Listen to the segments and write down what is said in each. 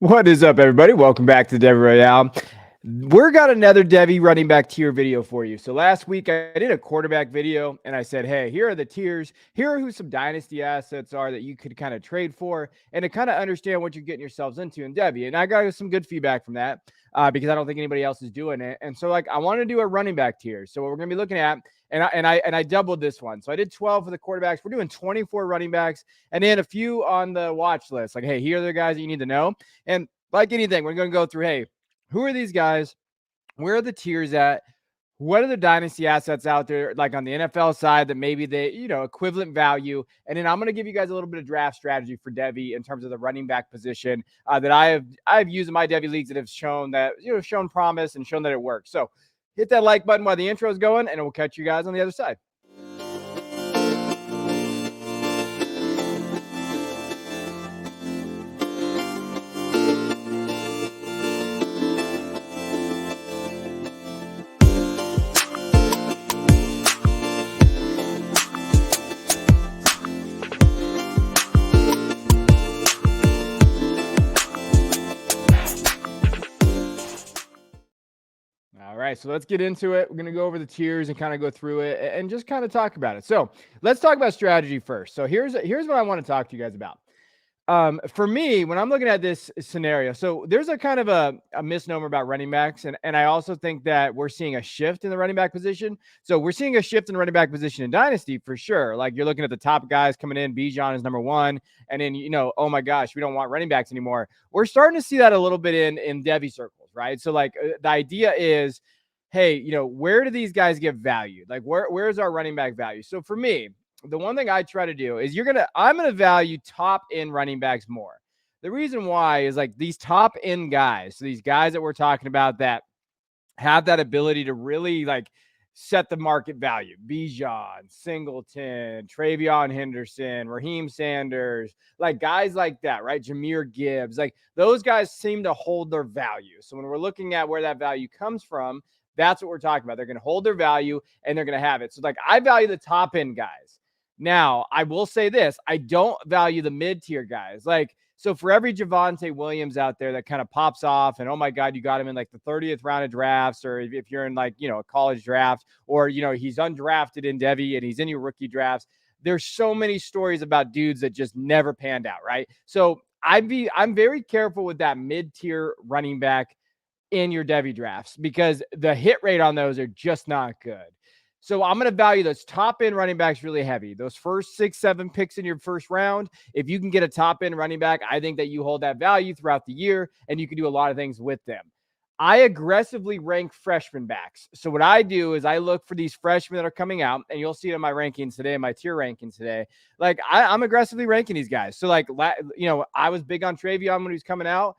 What is up, everybody? Welcome back to Devy Royale. We're got another Devy running back tier video for you. So last week I did a quarterback video and I said, hey, here are the tiers. Here are who some dynasty assets are that you could kind of trade for and to kind of understand what you're getting yourselves into in Devy. And I got some good feedback from that because I don't think anybody else is doing it. And so I want to do a running back tier. So what we're going to be looking at, and I doubled this one. So I did 12 for the quarterbacks. We're doing 24 running backs and then a few on the watch list. Like, hey, here are the guys that you need to know. And like anything, we're going to go through, hey, who are these guys? Where are the tiers at? What are the dynasty assets out there, like on the NFL side, that maybe they, equivalent value? And then I'm going to give you guys a little bit of draft strategy for Devy in terms of the running back position that I've used in my Devy leagues that have shown that, shown promise and shown that it works. So hit that like button while the intro is going, and we'll catch you guys on the other side. All right, so let's get into it. We're going to go over the tiers and kind of go through it and just kind of talk about it. So let's talk about strategy first. So here's what I want to talk to you guys about. For me, when I'm looking at this scenario, so there's a kind of a misnomer about running backs. And I also think that we're seeing a shift in the running back position. So we're seeing a shift in the running back position in Dynasty for sure. Like you're looking at the top guys coming in, Bijan is number one. And then, oh my gosh, we don't want running backs anymore. We're starting to see that a little bit in Devy circles, right? So like the idea is, hey, where do these guys get value? Like where's our running back value? So for me, the one thing I try to do is I'm going to value top end running backs more. The reason why is like these top end guys, so these guys that we're talking about that have that ability to really like set the market value. Bijan, Singleton, Travion Henderson, Raheem Sanders, like guys like that, right? Jahmyr Gibbs, like those guys seem to hold their value. So when we're looking at where that value comes from, that's what we're talking about. They're going to hold their value and they're going to have it. So like I value the top end guys. Now, I will say this, I don't value the mid-tier guys. Like, so for every Javonte Williams out there that kind of pops off and, oh my God, you got him in like the 30th round of drafts, or if you're in like, a college draft, or, he's undrafted in Devy and he's in your rookie drafts, there's so many stories about dudes that just never panned out, right? So I'm very careful with that mid-tier running back in your Devy drafts because the hit rate on those are just not good. So I'm going to value those top end running backs really heavy. Those first 6, 7 picks in your first round, if you can get a top end running back, I think that you hold that value throughout the year and you can do a lot of things with them. I aggressively rank freshman backs. So what I do is I look for these freshmen that are coming out, and you'll see it in my rankings today, my tier rankings today. Like I'm aggressively ranking these guys. So like, I was big on Travion when he was coming out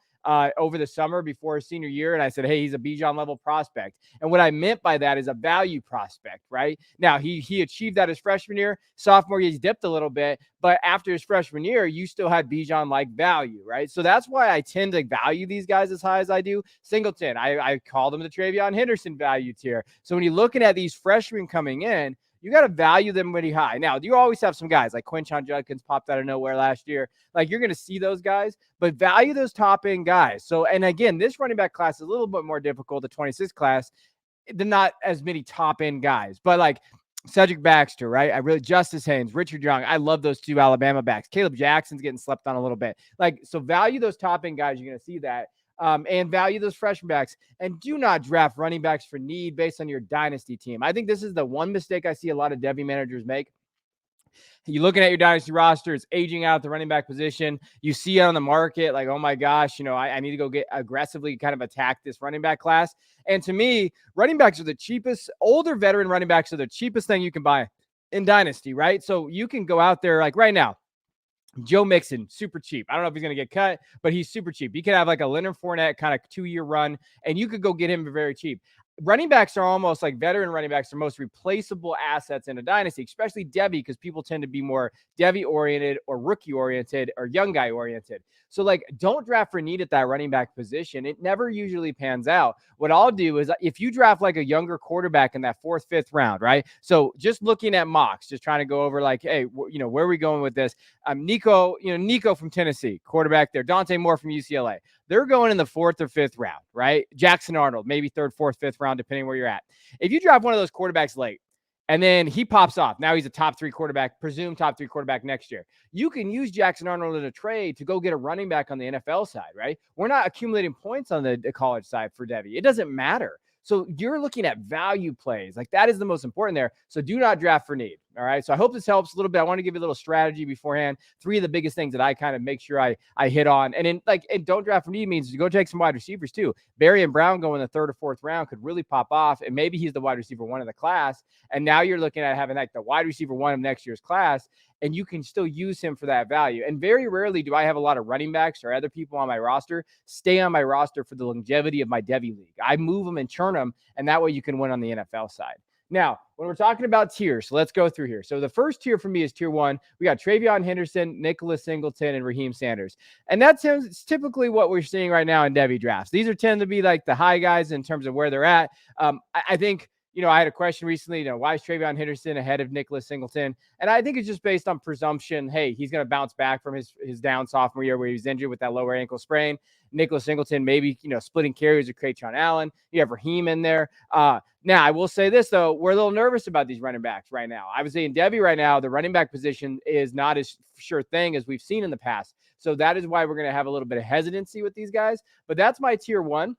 over the summer before his senior year. And I said, hey, he's a Bijan level prospect. And what I meant by that is a value prospect, right? Now, he achieved that his freshman year. Sophomore, he's dipped a little bit. But after his freshman year, you still had Bijan-like value, right? So that's why I tend to value these guys as high as I do. Singleton, I call them the Travion Henderson value tier. So when you're looking at these freshmen coming in, you got to value them pretty high. Now, you always have some guys like Quinshon Judkins popped out of nowhere last year. Like you're going to see those guys, but value those top end guys. So, and again, this running back class is a little bit more difficult, the 26 class, than not as many top end guys, but like Cedric Baxter, right? Justice Haynes, Richard Young. I love those two Alabama backs. Caleb Jackson's getting slept on a little bit. Like, so value those top end guys. You're going to see that. And value those freshman backs, and do not draft running backs for need based on your dynasty team. I think this is the one mistake I see a lot of Devy managers make. You're looking at your dynasty roster, it's aging out the running back position. You see it on the market, like, oh my gosh, I need to go get aggressively kind of attack this running back class. And to me, running backs are the cheapest. Older veteran running backs are the cheapest thing you can buy in dynasty, right? So you can go out there like right now. Joe Mixon, super cheap. I don't know if he's going to get cut, but he's super cheap. You could have like a Leonard Fournette kind of 2-year run, and you could go get him for very cheap. Running backs are almost like veteran running backs are most replaceable assets in a dynasty, especially Devy, because people tend to be more Devy oriented or rookie oriented or young guy oriented. So like, don't draft for need at that running back position. It never usually pans out. What I'll do is if you draft like a younger quarterback in that 4th, 5th round, right? So just looking at mocks, just trying to go over like, hey, where are we going with this? Nico from Tennessee, quarterback there. Dante Moore from UCLA. they're going in the 4th or 5th round, right? Jackson Arnold, maybe 3rd, 4th, 5th round, depending where you're at. If you draft one of those quarterbacks late, and then he pops off. Now he's a top 3 quarterback, presumed top 3 quarterback next year. You can use Jackson Arnold in a trade to go get a running back on the NFL side, right? We're not accumulating points on the college side for Devy. It doesn't matter. So you're looking at value plays. Like that is the most important there. So do not draft for need. All right. So I hope this helps a little bit. I want to give you a little strategy beforehand. 3 of the biggest things that I kind of make sure I hit on. And don't draft for need means you go take some wide receivers too. Barry and Brown go in the 3rd or 4th round could really pop off. And maybe he's the wide receiver 1 of the class. And now you're looking at having like the wide receiver 1 of next year's class. And you can still use him for that value. And very rarely do I have a lot of running backs or other people on my roster stay on my roster for the longevity of my Devy league. I move them and churn them, and that way you can win on the NFL side. Now, when we're talking about tiers, so let's go through here. So the first tier for me is tier 1. We got Travion Henderson, Nicholas Singleton, and Raheem Sanders. And that's typically what we're seeing right now in Devy drafts. These tend to be like the high guys in terms of where they're at. I think, I had a question recently, why is Travion Henderson ahead of Nicholas Singleton? And I think it's just based on presumption. Hey, he's going to bounce back from his down sophomore year where he was injured with that lower ankle sprain. Nicholas Singleton, maybe, splitting carries with Crayton Allen. You have Raheem in there. Now, I will say this, though. We're a little nervous about these running backs right now. I would say in Devy right now, the running back position is not as sure thing as we've seen in the past. So that is why we're going to have a little bit of hesitancy with these guys. But that's my tier 1.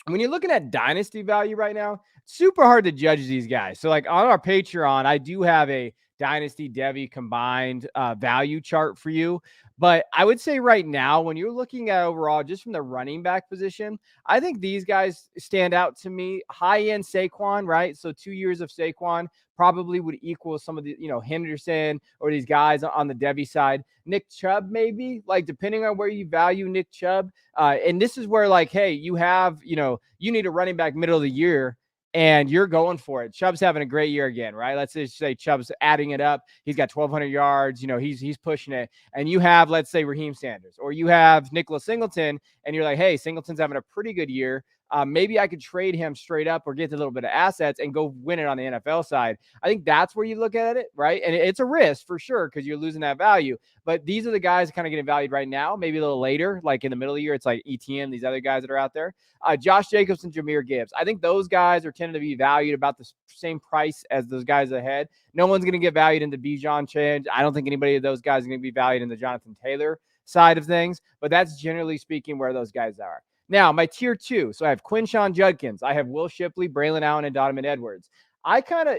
When you're looking at dynasty value right now, super hard to judge these guys. So like on our Patreon, I do have a dynasty Devy combined value chart for you. But I would say right now, when you're looking at overall, just from the running back position, I think these guys stand out to me. High-end Saquon, right? So 2 years of Saquon probably would equal some of the, Henderson or these guys on the Devy side. Nick Chubb, maybe, like depending on where you value Nick Chubb. And this is where like, hey, you have, you need a running back middle of the year and you're going for it. Chubb's having a great year again, right? Let's just say Chubb's adding it up. He's got 1,200 yards. He's pushing it. And you have, let's say, Raheem Sanders, or you have Nicholas Singleton, and you're like, hey, Singleton's having a pretty good year. Maybe I could trade him straight up or get a little bit of assets and go win it on the NFL side. I think that's where you look at it, right? And it's a risk for sure because you're losing that value. But these are the guys kind of getting valued right now, maybe a little later, like in the middle of the year. It's like ETN, these other guys that are out there. Josh Jacobs and Jahmyr Gibbs. I think those guys are tending to be valued about the same price as those guys ahead. No one's going to get valued into Bijan Chen. I don't think anybody of those guys is going to be valued in the Jonathan Taylor side of things. But that's generally speaking where those guys are. Now, my tier 2. So I have Quinshon Judkins. I have Will Shipley, Braylon Allen, and Donovan Edwards.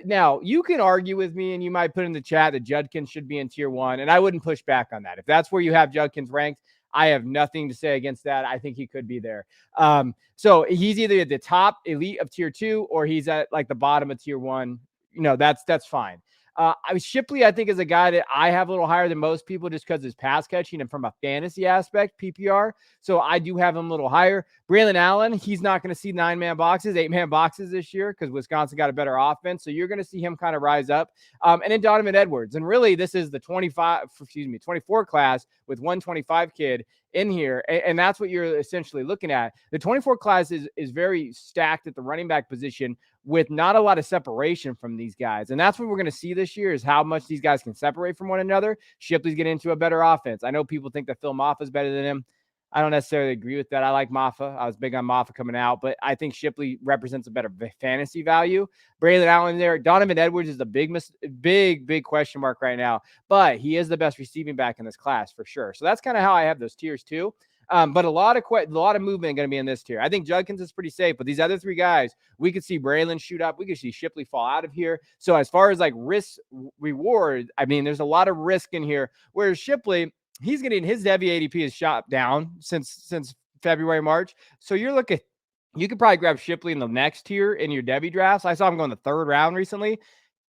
Now you can argue with me and you might put in the chat that Judkins should be in tier 1. And I wouldn't push back on that. If that's where you have Judkins ranked, I have nothing to say against that. I think he could be there. So he's either at the top elite of tier 2 or he's at like the bottom of tier 1. That's fine. Shipley, I think, is a guy that I have a little higher than most people just because his pass catching and from a fantasy aspect, PPR. So I do have him a little higher. Braylon Allen, he's not going to see 9-man boxes, 8-man boxes this year because Wisconsin got a better offense. So you're going to see him kind of rise up. And then Donovan Edwards. And really, this is the 24 class with 125 kid in here. And that's what you're essentially looking at. The 24 class is very stacked at the running back position with not a lot of separation from these guys. And that's what we're going to see this year is how much these guys can separate from one another. Shipley's getting into a better offense. I know people think that Phil Maffa is better than him. I don't necessarily agree with that. I like Maffa. I was big on Maffa coming out, but I think Shipley represents a better fantasy value. Braylon Allen there. Donovan Edwards is a big question mark right now, but he is the best receiving back in this class for sure. So that's kind of how I have those tiers too. But a lot of movement going to be in this tier. I think Judkins is pretty safe, but these other 3 guys, we could see Braylon shoot up. We could see Shipley fall out of here. So as far as like risk reward, I mean, there's a lot of risk in here. Whereas Shipley, he's getting his Devy ADP is shot down since February, March. So you could probably grab Shipley in the next tier in your Devy drafts. I saw him go in the 3rd round recently.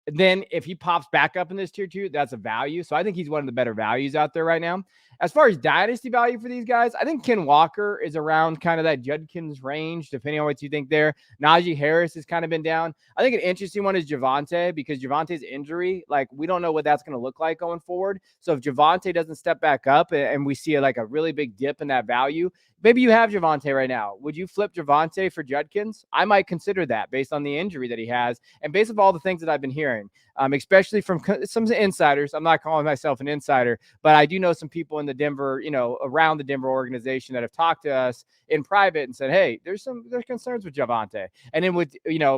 Then if he pops back up in this tier 2, that's a value. So I think he's one of the better values out there right now. As far as dynasty value for these guys, I think Ken Walker is around kind of that Judkins range, depending on what you think there. Najee Harris has kind of been down. I think an interesting one is Javonte because Javante's injury, like we don't know what that's going to look like going forward. So if Javonte doesn't step back up and we see like a really big dip in that value, maybe you have Javonte right now. Would you flip Javonte for Judkins? I might consider that based on the injury that he has and based on all the things that I've been hearing. especially from some insiders. I'm not calling myself an insider, but I do know some people in the Denver, around the Denver organization that have talked to us in private and said, hey, there's concerns with Javonte. And then with,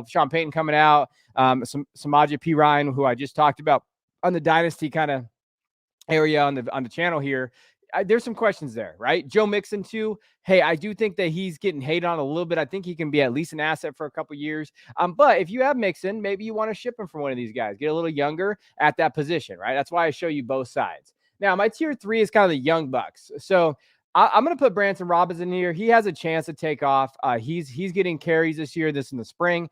Sean Payton coming out, some Samaje Perine, who I just talked about on the dynasty kind of area on the channel here. There's some questions there, right? Joe Mixon too. Hey, I do think that he's getting hated on a little bit. I think he can be at least an asset for a couple years. But if you have Mixon, maybe you want to ship him for one of these guys, get a little younger at that position, right? That's why I show you both sides. Now, my tier 3 is kind of the young bucks. So I'm going to put Branson Robinson here. He has a chance to take off. He's getting carries this year, this in the spring.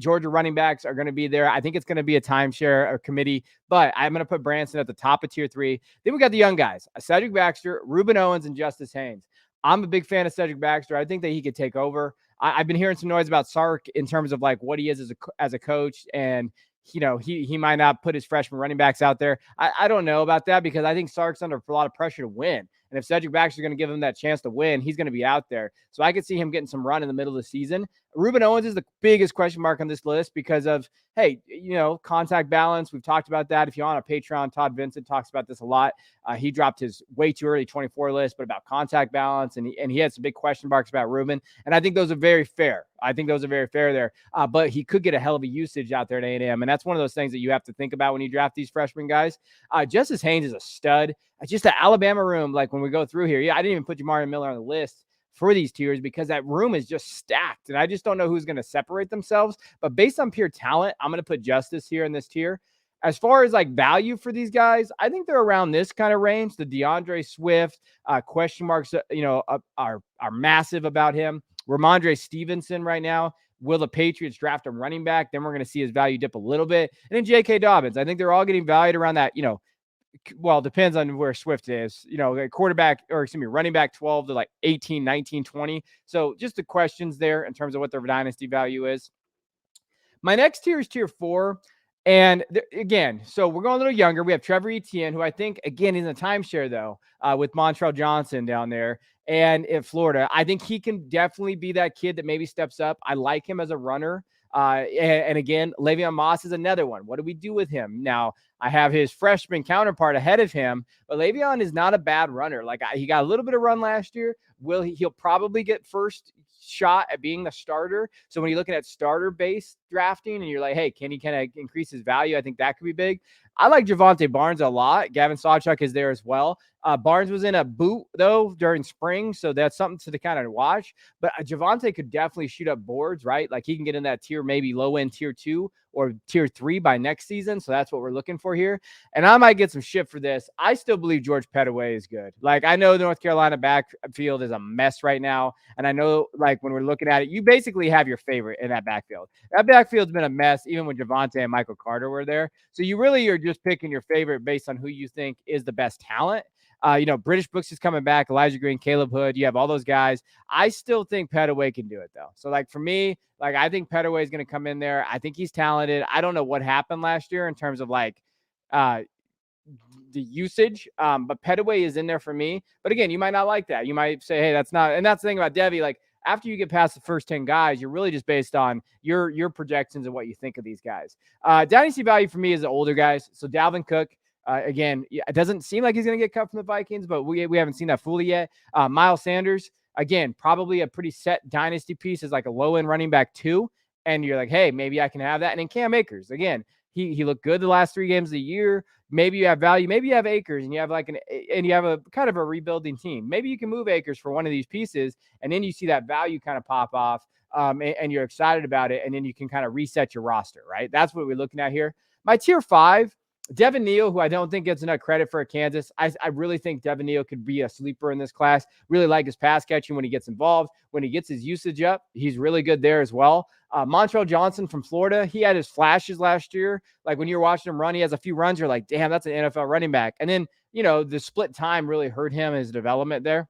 Georgia running backs are going to be there. I think it's going to be a timeshare or committee, but I'm going to put Branson at the top of tier 3. Then we got the young guys, Cedric Baxter, Reuben Owens, and Justice Haynes. I'm a big fan of Cedric Baxter. I think that he could take over. I've been hearing some noise about Sark in terms of like what he is as a coach, and he might not put his freshman running backs out there. I don't know about that because I think Sark's under a lot of pressure to win. And if Cedric Baxter is going to give him that chance to win, he's going to be out there. So I could see him getting some run in the middle of the season. Reuben Owens is the biggest question mark on this list because of, hey, contact balance. We've talked about that. If you're on a Patreon, Todd Vincent talks about this a lot. He dropped his way too early 24 list, but about contact balance. And he had some big question marks about Reuben. And I think those are very fair. There. But he could get a hell of a usage out there at A&M. And that's one of those things that you have to think about when you draft these freshman guys. Justice Haynes is a stud. Just the Alabama room, like when we go through here. Yeah, I didn't even put Jamari Miller on the list for these tiers because that room is just stacked. And I just don't know who's going to separate themselves. But based on pure talent, I'm going to put Justice here in this tier. As far as like value for these guys, I think they're around this kind of range. The DeAndre Swift question marks, are massive about him. Ramondre Stevenson right now. Will the Patriots draft a running back? Then we're going to see his value dip a little bit. And then J.K. Dobbins. I think they're all getting valued around that, well, it depends on where Swift is, running back 12 to like 18, 19, 20. So just the questions there in terms of what their dynasty value is. My next tier is tier 4. And again, so we're going a little younger. We have Trevor Etienne, who I think, again, is in a timeshare, though, with Montrell Johnson down there and in Florida. I think he can definitely be that kid that maybe steps up. I like him as a runner. And again, Le'Veon Moss is another one. What do we do with him? Now, I have his freshman counterpart ahead of him, but Le'Veon is not a bad runner. Like he got a little bit of run last year. He'll probably get first shot at being the starter. So when you're looking at starter-based drafting and you're like, hey, can he kind of increase his value? I think that could be big. I like Javonte Barnes a lot. Gavin Sawchuk is there as well. Barnes was in a boot, though, during spring, so that's something to kind of watch. But Javonte could definitely shoot up boards, right? Like he can get in that tier, maybe low-end tier 2 or tier 3 by next season. So that's what we're looking for here. And I might get some shit for this. I still believe George Pettaway is good. Like I know the North Carolina backfield is a mess right now. And I know like when we're looking at it, you basically have your favorite in that backfield. That backfield's been a mess even when Javonte and Michael Carter were there. So you really are just picking your favorite based on who you think is the best talent. British Brooks is coming back, Elijah Green, Caleb Hood. You have all those guys. I still think Pettaway can do it, though. So, like, for me, like, I think Pettaway is going to come in there. I think he's talented. I don't know what happened last year in terms of, like, the usage, but Pettaway is in there for me. But, again, you might not like that. You might say, hey, that's not – and that's the thing about Devy. Like, after you get past the first 10 guys, you're really just based on your projections and what you think of these guys. Dynasty value for me is the older guys. So, Dalvin Cook. Again, it doesn't seem like he's going to get cut from the Vikings, but we haven't seen that fully yet. Miles Sanders, again, probably a pretty set dynasty piece as like a low-end running back 2. And you're like, hey, maybe I can have that. And then Cam Akers, again, he looked good the last 3 games of the year. Maybe you have value. Maybe you have Akers and you have a kind of a rebuilding team. Maybe you can move Akers for one of these pieces. And then you see that value kind of pop off and you're excited about it. And then you can kind of reset your roster, right? That's what we're looking at here. My tier 5, Devin Neal, who I don't think gets enough credit for Kansas. I really think Devin Neal could be a sleeper in this class. Really like his pass catching when he gets involved. When he gets his usage up, he's really good there as well. Montrell Johnson from Florida, he had his flashes last year. Like when you're watching him run, he has a few runs. You're like, damn, that's an NFL running back. And then, the split time really hurt him, his development there.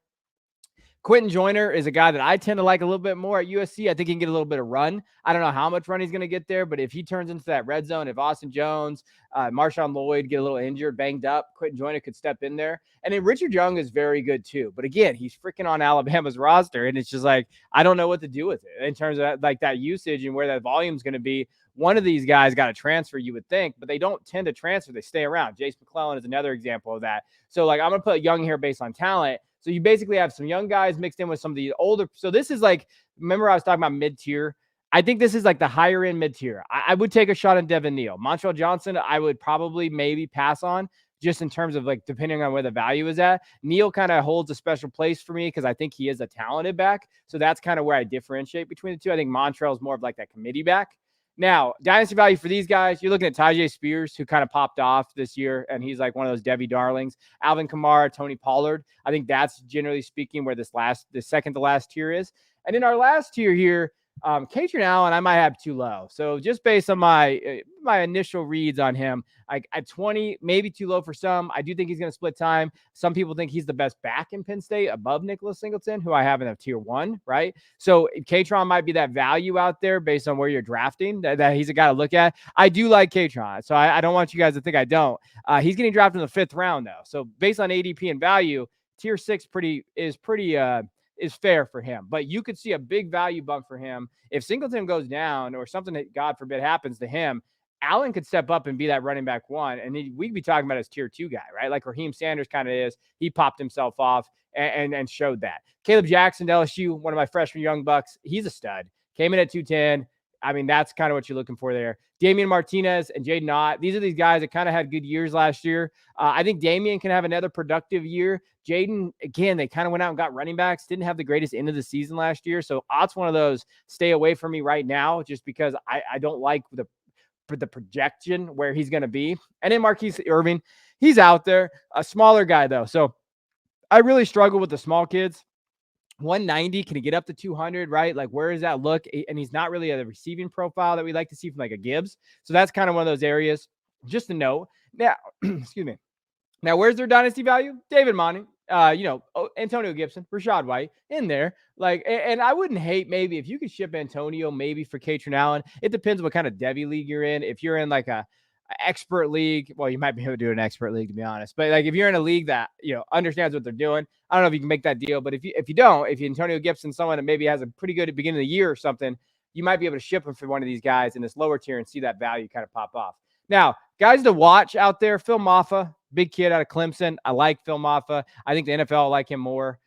Quentin Joyner is a guy that I tend to like a little bit more at USC. I think he can get a little bit of run. I don't know how much run he's going to get there, but if he turns into that red zone, if Austin Jones, Marshawn Lloyd get a little injured, banged up, Quentin Joyner could step in there. And then Richard Young is very good too. But again, he's freaking on Alabama's roster. And it's just like, I don't know what to do with it in terms of that, like that usage and where that volume is going to be. One of these guys got to transfer, you would think, but they don't tend to transfer. They stay around. Jace McClellan is another example of that. So like, I'm going to put Young here based on talent. So you basically have some young guys mixed in with some of the older. So this is like, remember I was talking about mid-tier. I think this is like the higher end mid-tier. I would take a shot on Devin Neal. Montreal Johnson, I would probably maybe pass on just in terms of like depending on where the value is at. Neal kind of holds a special place for me because I think he is a talented back. So that's kind of where I differentiate between the two. I think Montreal is more of like that committee back. Now, dynasty value for these guys, you're looking at Tyjae Spears, who kind of popped off this year, and he's like one of those Devy darlings. Alvin Kamara, Tony Pollard. I think that's generally speaking where the second to last tier is. And in our last tier here, Katrin Allen, I might have too low. So just based on my initial reads on him, like at 20, maybe too low for some. I do think he's going to split time. Some people think he's the best back in Penn State above Nicholas Singleton, who I have in a tier 1, right? So Katron might be that value out there based on where you're drafting, that he's a guy to look at. I do like Katron, so I don't want you guys to think I don't. He's getting drafted in the 5th round, though. So based on ADP and value, tier 6 is fair for him, but you could see a big value bump for him. If Singleton goes down or something that God forbid happens to him, Allen could step up and be that running back 1. And we'd be talking about his tier 2 guy, right? Like Raheem Sanders kind of is. He popped himself off and showed that. Caleb Jackson, LSU, one of my freshman young bucks. He's a stud. Came in at 210. I mean, that's kind of what you're looking for there. Damian Martinez and Jaden Ott. These are these guys that kind of had good years last year. I think Damian can have another productive year. Jaden, again, they kind of went out and got running backs. Didn't have the greatest end of the season last year. So Ott's one of those stay away from me right now just because I don't like the projection where he's going to be. And then Marquise Irving, he's out there. A smaller guy, though. So I really struggle with the small kids. 190, can he get up to 200, right? Like, where does that look? And he's not really a receiving profile that we like to see from like a Gibbs. So that's kind of one of those areas. Just to note. Now, excuse me. Now, where's their dynasty value? David Monty, Antonio Gibson, Rashad White in there. Like, and I wouldn't hate maybe if you could ship Antonio maybe for Katrin Allen. It depends what kind of Devy league you're in. If you're in like a expert league, well, you might be able to do an expert league, to be honest. But like if you're in a league that understands what they're doing, I don't know if you can make that deal. But if you don't, if you Antonio Gibson, someone that maybe has a pretty good beginning of the year or something, you might be able to ship him for one of these guys in this lower tier and see that value kind of pop off. Now, guys to watch out there, Phil Maffa, big kid out of Clemson. I like Phil Maffa. I think the NFL will like him more.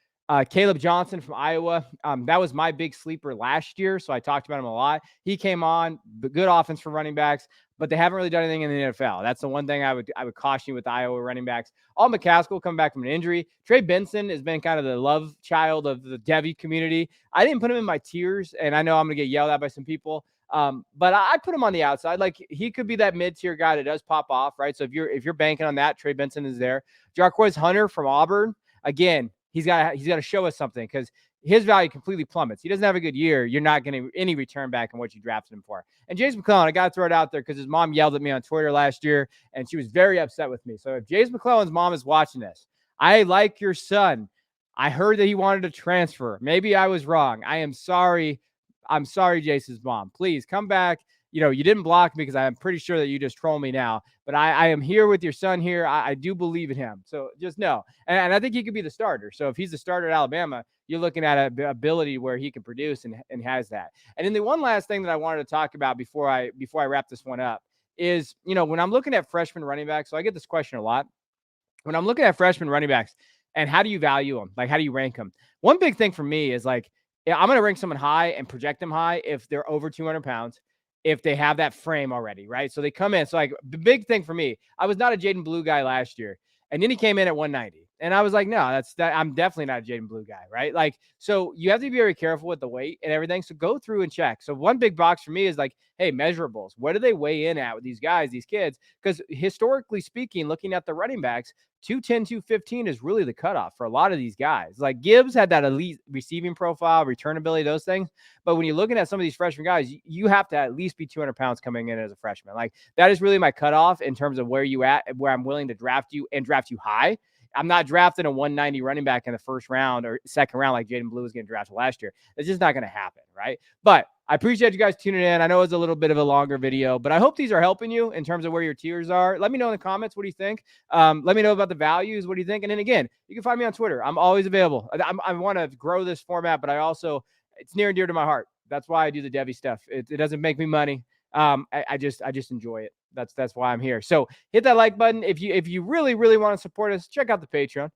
Caleb Johnson from Iowa. That was my big sleeper last year, so I talked about him a lot. He came on, good offense for running backs, but they haven't really done anything in the NFL. That's the one thing I would caution you with the Iowa running backs. All McCaskill coming back from an injury. Trey Benson has been kind of the love child of the Devy community. I didn't put him in my tiers, and I know I'm going to get yelled at by some people. But I put him on the outside. Like he could be that mid-tier guy that does pop off, right? So if you're banking on that, Trey Benson is there. Jarquez Hunter from Auburn. Again, he's got to show us something because his value completely plummets. He doesn't have a good year. You're not getting any return back on what you drafted him for. And Jace McClellan, I got to throw it out there because his mom yelled at me on Twitter last year, and she was very upset with me. So if Jace McClellan's mom is watching this, I like your son. I heard that he wanted to transfer. Maybe I was wrong. I am sorry. I'm sorry, Jace's mom. Please come back. You didn't block me because I'm pretty sure that you just troll me now. But I am here with your son here. I do believe in him. So just know. And I think he could be the starter. So if he's the starter at Alabama, you're looking at an ability where he can produce and has that. And then the one last thing that I wanted to talk about before I wrap this one up is, when I'm looking at freshman running backs, so I get this question a lot. When I'm looking at freshman running backs and how do you value them? Like, how do you rank them? One big thing for me is like, I'm going to rank someone high and project them high if they're over 200 pounds, if they have that frame already, right? So they come in. So like the big thing for me, I was not a Jaden Blue guy last year. And then he came in at 190. And I was like, no, I'm definitely not a Jaden Blue guy, right? Like, so you have to be very careful with the weight and everything. So go through and check. So one big box for me is like, hey, measurables. What do they weigh in at with these guys, these kids? Because historically speaking, looking at the running backs, 210, 215 is really the cutoff for a lot of these guys. Like Gibbs had that elite receiving profile, return ability, those things. But when you're looking at some of these freshman guys, you have to at least be 200 pounds coming in as a freshman. Like that is really my cutoff in terms of where I'm willing to draft you and draft you high. I'm not drafting a 190 running back in the first round or second round like Jaden Blue was getting drafted last year. It's just not going to happen, right? But I appreciate you guys tuning in. I know it's a little bit of a longer video, but I hope these are helping you in terms of where your tiers are. Let me know in the comments. What do you think? Let me know about the values. What do you think? And then again, you can find me on Twitter. I'm always available. I want to grow this format, but it's near and dear to my heart. That's why I do the Devy stuff. It doesn't make me money. I just enjoy it. That's why I'm here. So hit that like button. If you really want to support us, check out the Patreon.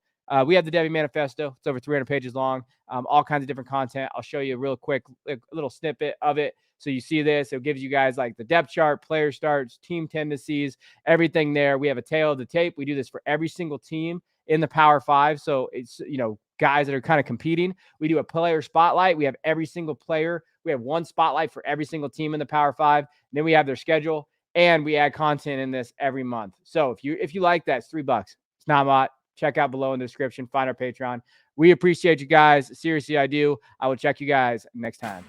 We have the Devy Manifesto. It's over 300 pages long. All kinds of different content. I'll show you a real quick little snippet of it. So you see this. It gives you guys like the depth chart, player starts, team tendencies, everything there. We have a tail of the tape. We do this for every single team in the Power 5. So it's, guys that are kind of competing. We do a player spotlight. We have every single player. We have one spotlight for every single team in the Power 5. And then we have their schedule, and we add content in this every month. So if you like that, it's $3. It's not a lot. Check out below in the description. Find our Patreon. We appreciate you guys. Seriously, I do. I will check you guys next time.